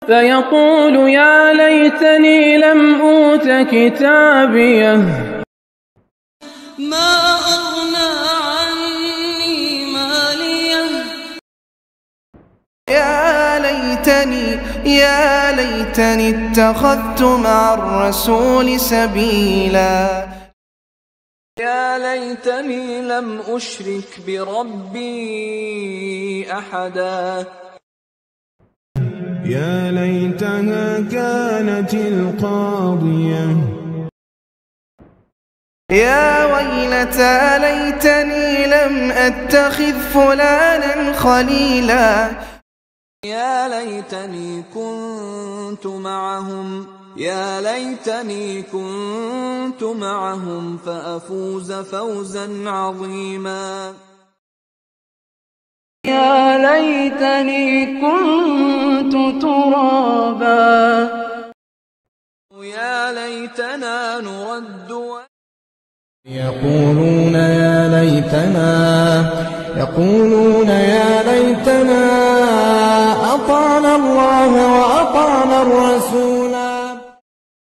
فيقول يا ليتني لم أوت كتابيه. ما أغنى عني ماليه. يا ليتني اتخذت مع الرسول سبيلا. يا ليتني لم أشرك بربي أحدا. يا ليتها كانت القاضية. يا ويلتى ليتني لم أتخذ فلانا خليلا. يا ليتني كنت معهم. يا ليتني كنت معهم فأفوز فوزا عظيما. يا ليتني كنت ترابا. يا ليتنا نرد. يقولون يا ليتنا